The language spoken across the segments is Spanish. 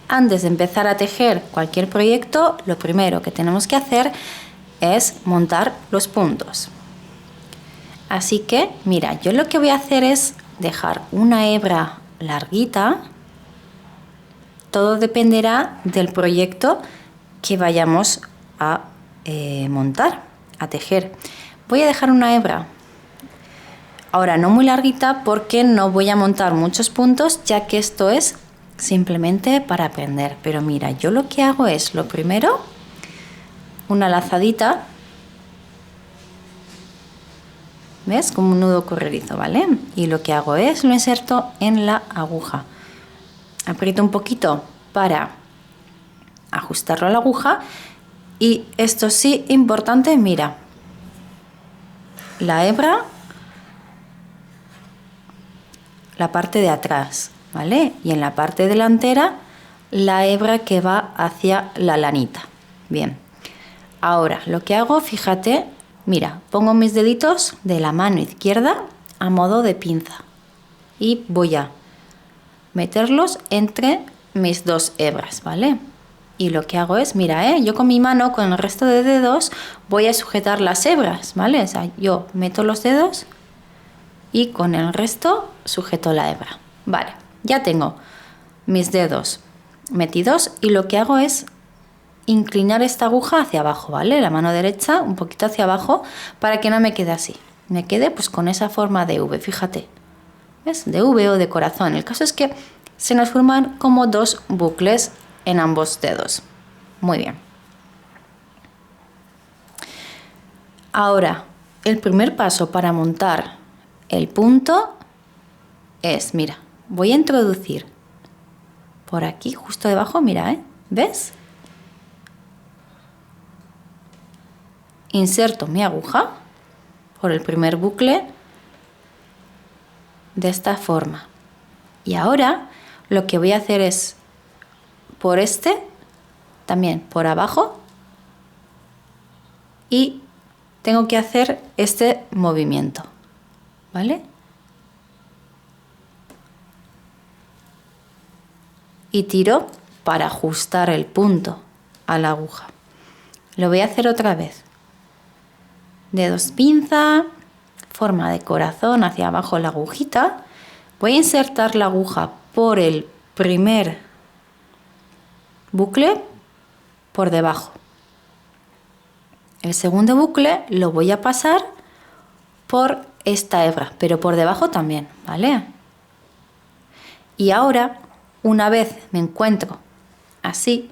antes de empezar a tejer cualquier proyecto, lo primero que tenemos que hacer es montar los puntos. Así que, mira, yo lo que voy a hacer es dejar una hebra larguita. Todo dependerá del proyecto que vayamos a montar, a tejer. Voy a dejar una hebra ahora no muy larguita porque no voy a montar muchos puntos, ya que esto es simplemente para aprender. Pero mira, yo lo que hago es, lo primero, una lazadita, ¿ves? Como un nudo corredizo, ¿vale? Y lo que hago es, lo inserto en la aguja. Aprieto un poquito para ajustarlo a la aguja. Y esto sí, importante, mira, la hebra, la parte de atrás, ¿vale? Y en la parte delantera, la hebra que va hacia la lanita. Bien, ahora lo que hago, fíjate, mira, pongo mis deditos de la mano izquierda a modo de pinza y voy a meterlos entre mis dos hebras, ¿vale? Y lo que hago es, mira, yo con mi mano, con el resto de dedos, voy a sujetar las hebras, ¿vale? O sea, yo meto los dedos y con el resto sujeto la hebra. Vale, ya tengo mis dedos metidos y lo que hago es inclinar esta aguja hacia abajo, ¿vale? La mano derecha un poquito hacia abajo para que no me quede así. Me quede pues con esa forma de V, fíjate. ¿Ves? De V o de corazón. El caso es que se nos forman como dos bucles en ambos dedos. Muy bien. Ahora, el primer paso para montar el punto es, mira, voy a introducir por aquí, justo debajo, mira, ¿ves? Inserto mi aguja por el primer bucle de esta forma. Y ahora lo que voy a hacer es por este, también por abajo, y tengo que hacer este movimiento, ¿vale? Y tiro para ajustar el punto a la aguja. Lo voy a hacer otra vez. Dedos pinza, forma de corazón hacia abajo la agujita. Voy a insertar la aguja por el primer bucle por debajo. El segundo bucle lo voy a pasar por esta hebra, pero por debajo también, ¿vale? Y ahora, una vez me encuentro así,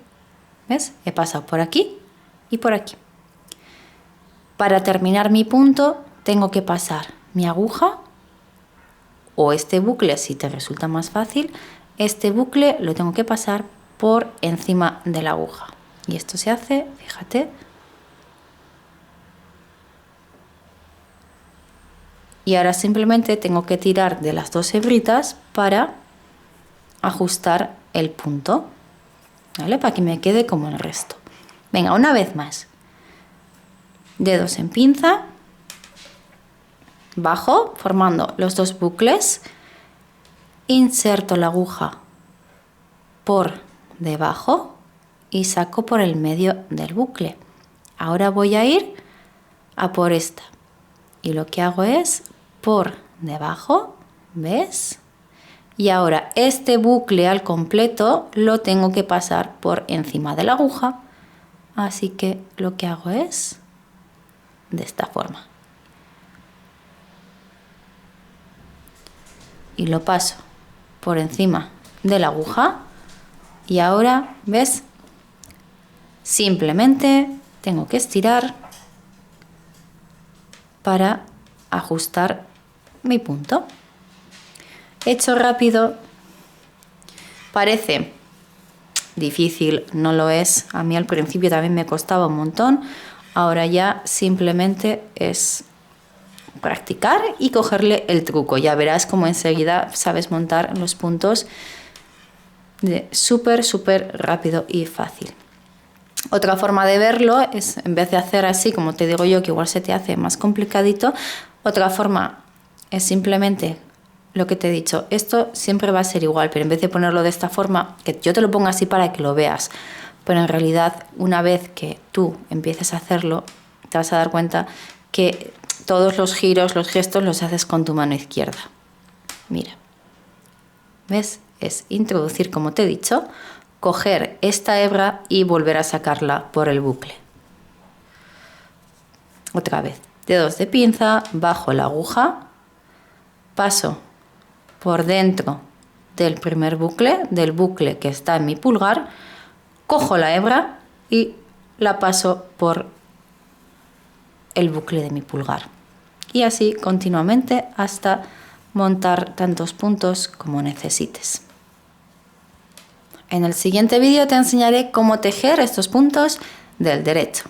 ¿ves? He pasado por aquí y por aquí. Para terminar mi punto, tengo que pasar mi aguja o este bucle, si te resulta más fácil, este bucle lo tengo que pasar por encima de la aguja. Y esto se hace, fíjate. Y ahora simplemente tengo que tirar de las dos hebritas para ajustar el punto, ¿vale? Para que me quede como el resto. Venga, una vez más. Dedos en pinza, bajo, formando los dos bucles, inserto la aguja por debajo y saco por el medio del bucle. Ahora voy a ir a por esta y lo que hago es por debajo, ¿ves? Y ahora este bucle al completo lo tengo que pasar por encima de la aguja, así que lo que hago es de esta forma. Y lo paso por encima de la aguja y ahora, ¿ves? Simplemente tengo que estirar para ajustar mi punto. Hecho rápido, parece difícil, no lo es. A mí al principio también me costaba un montón. Ahora ya simplemente es practicar y cogerle el truco. Ya verás cómo enseguida sabes montar los puntos de súper rápido y fácil. Otra forma de verlo es, en vez de hacer así, como te digo yo, que igual se te hace más complicadito, otra forma es simplemente lo que te he dicho, esto siempre va a ser igual, pero en vez de ponerlo de esta forma, que yo te lo pongo así para que lo veas, pero en realidad una vez que tú empieces a hacerlo, te vas a dar cuenta que todos los giros, los gestos los haces con tu mano izquierda. Mira, ¿ves? Es introducir, como te he dicho, coger esta hebra y volver a sacarla por el bucle. Otra vez, dedos de pinza, bajo la aguja, paso por dentro del primer bucle, del bucle que está en mi pulgar, cojo la hebra y la paso por el bucle de mi pulgar. Y así continuamente hasta montar tantos puntos como necesites. En el siguiente vídeo te enseñaré cómo tejer estos puntos del derecho.